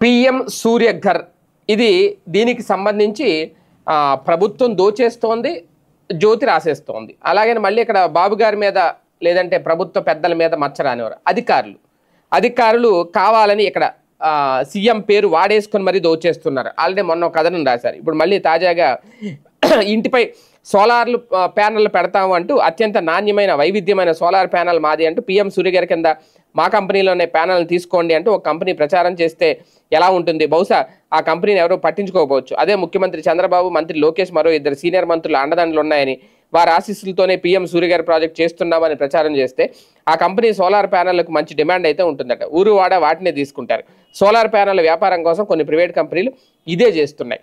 PM Surya Ghar ఇది దీనికి సంబంధించి ప్రభుత్వం దోచేస్తోంది, జ్యోతి రాసేస్తోంది. అలాగని మళ్ళీ ఇక్కడ బాబు గారి మీద లేదంటే ప్రభుత్వ పెద్దల మీద మచ్చరానివారు అధికారులు కావాలని ఇక్కడ సీఎం పేరు వాడేసుకొని మరీ దోచేస్తున్నారు. ఆల్రెడీ మొన్న ఒక కథనం రాశారు. ఇప్పుడు మళ్ళీ తాజాగా ఇంటిపై సోలార్లు ప్యానెల్ పెడతాము అంటూ అత్యంత నాణ్యమైన వైవిధ్యమైన సోలార్ ప్యానెల్ మాది అంటూ పిఎం సూర్యగారి కింద మా కంపెనీలోనే ప్యానెల్ని తీసుకోండి అంటూ ఒక కంపెనీ ప్రచారం చేస్తే ఎలా ఉంటుంది? బహుశా ఆ కంపెనీని ఎవరో పట్టించుకోకపోవచ్చు. అదే ముఖ్యమంత్రి చంద్రబాబు, మంత్రి లోకేష్, మరో 2 సీనియర్ మంత్రులు అండదండలు ఉన్నాయని, వారి ఆశీస్సులతోనే పిఎం సూర్యగారి ప్రాజెక్ట్ చేస్తున్నామని ప్రచారం చేస్తే ఆ కంపెనీ సోలార్ ప్యానెళ్లకు మంచి డిమాండ్ అయితే ఉంటుందట. ఊరు వాడ వాటినే తీసుకుంటారు. సోలార్ ప్యానెల్ వ్యాపారం కోసం కొన్ని ప్రైవేట్ కంపెనీలు ఇదే చేస్తున్నాయి.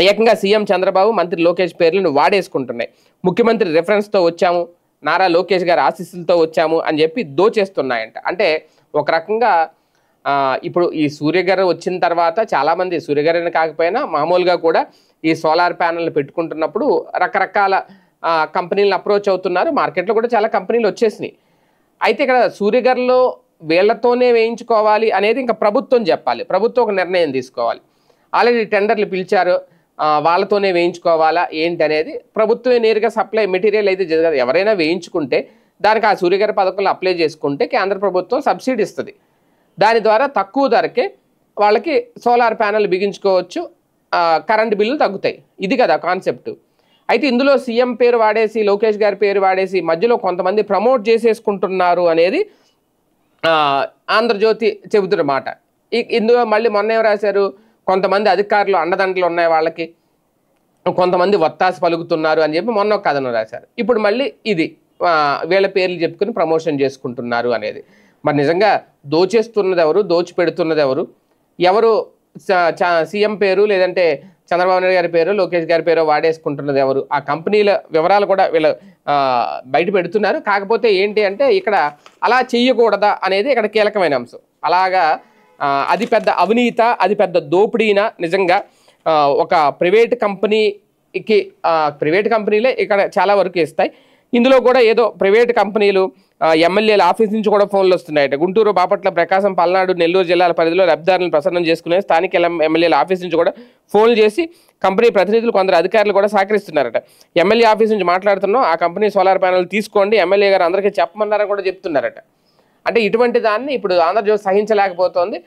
ఏకంగా సీఎం చంద్రబాబు, మంత్రి లోకేష్ పేర్లను వాడేసుకుంటున్నాయి. ముఖ్యమంత్రి రెఫరెన్స్తో వచ్చాము, నారా లోకేష్ గారి ఆశీస్సులతో వచ్చాము అని చెప్పి దోచేస్తున్నాయంట. అంటే ఒక రకంగా ఇప్పుడు ఈ సూర్యగారు వచ్చిన తర్వాత చాలామంది సూర్యగారిని కాకపోయినా మామూలుగా కూడా ఈ సోలార్ ప్యానెల్ పెట్టుకుంటున్నప్పుడు రకరకాల కంపెనీలను అప్రోచ్ అవుతున్నారు. మార్కెట్లో కూడా చాలా కంపెనీలు వచ్చేసినాయి. అయితే ఇక్కడ సూర్యగారిలో వీళ్ళతోనే వేయించుకోవాలి అనేది ఇంకా ప్రభుత్వం చెప్పాలి. ప్రభుత్వం ఒక నిర్ణయం తీసుకోవాలి. ఆల్రెడీ టెండర్లు పిలిచారు, వాళ్ళతోనే వేయించుకోవాలా ఏంటి అనేది ప్రభుత్వమే నేరుగా సప్లై మెటీరియల్ అయితే జరగదు. ఎవరైనా వేయించుకుంటే దానికి ఆ సూర్యగారి పథకంలో అప్లై చేసుకుంటే కేంద్ర ప్రభుత్వం సబ్సిడీ ఇస్తుంది. దాని ద్వారా తక్కువ ధరకే వాళ్ళకి సోలార్ ప్యానెల్ బిగించుకోవచ్చు, కరెంటు బిల్లులు తగ్గుతాయి. ఇది కదా కాన్సెప్ట్. అయితే ఇందులో సీఎం పేరు వాడేసి, లోకేష్ గారి పేరు వాడేసి మధ్యలో కొంతమంది ప్రమోట్ చేసేసుకుంటున్నారు అనేది ఆంధ్రజ్యోతి చెబుతున్న మాట. ఇందులో మళ్ళీ మొన్న ఏం రాశారు? కొంతమంది అధికారులు అండదండలు ఉన్నాయి వాళ్ళకి, కొంతమంది వత్తాసు పలుకుతున్నారు అని చెప్పి మొన్న ఒక కథను రాశారు. ఇప్పుడు మళ్ళీ ఇది వీళ్ళ పేర్లు చెప్పుకుని ప్రమోషన్ చేసుకుంటున్నారు అనేది. మరి నిజంగా దోచేస్తున్నది ఎవరు, దోచిపెడుతున్నది ఎవరు, ఎవరు సీఎం పేరు లేదంటే చంద్రబాబు నాయుడు గారి పేరు, లోకేష్ గారి పేరు వాడేసుకుంటున్నది ఎవరు? ఆ కంపెనీల వివరాలు కూడా వీళ్ళు బయట పెడుతున్నారు. కాకపోతే ఏంటి అంటే ఇక్కడ అలా చెయ్యకూడదా అనేది ఇక్కడ కీలకమైన అంశం. అలాగా అది పెద్ద అవినీత, అది పెద్ద దోపిడీనా? నిజంగా ఒక ప్రైవేట్ కంపెనీకి ప్రైవేట్ కంపెనీలే ఇక్కడ చాలా వరకు ఇస్తాయి. ఇందులో కూడా ఏదో ప్రైవేట్ కంపెనీలు ఎమ్మెల్యేల ఆఫీస్ నుంచి కూడా ఫోన్లు వస్తున్నాయట. గుంటూరు, బాపట్ల, ప్రకాశం, పల్నాడు, నెల్లూరు జిల్లాల పరిధిలో లబ్ధిదారులను ప్రసన్నం చేసుకునే స్థానిక ఎమ్మెల్యేల ఆఫీస్ నుంచి కూడా ఫోన్లు చేసి కంపెనీ ప్రతినిధులు, కొందరు అధికారులు కూడా సహకరిస్తున్నారట. ఎమ్మెల్యే ఆఫీస్ నుంచి మాట్లాడుతున్నాం, ఆ కంపెనీ సోలార్ ప్యానెల్ తీసుకోండి, ఎమ్మెల్యే గారు అందరికీ చెప్పమన్నారని కూడా చెప్తున్నారట. అంటే ఇటువంటి దాన్ని ఇప్పుడు ఆంధ్రజ్యోతి సహించలేకపోతుంది.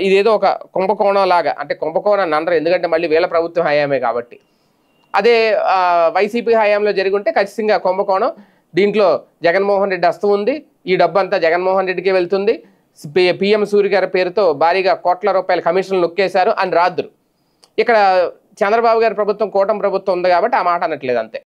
ఇదేదో ఒక కుంభకోణం లాగా, అంటే కుంభకోణాన్ని అనరు, ఎందుకంటే మళ్ళీ వీళ్ళ ప్రభుత్వం హయామే కాబట్టి. అదే వైసీపీ హయాంలో జరిగి ఉంటే ఖచ్చితంగా కుంభకోణం. దీంట్లో జగన్మోహన్ రెడ్డి హస్తం ఉంది, ఈ డబ్బు అంతా జగన్మోహన్ రెడ్డికే వెళ్తుంది, పిఎం సూర్య గారి పేరుతో భారీగా కోట్ల రూపాయల కమిషన్లు నొక్కేశారు అని రాద్దురు. ఇక్కడ చంద్రబాబు గారి ప్రభుత్వం, కూటమి ప్రభుత్వం ఉంది కాబట్టి ఆ మాట అనట్లేదు అంతే.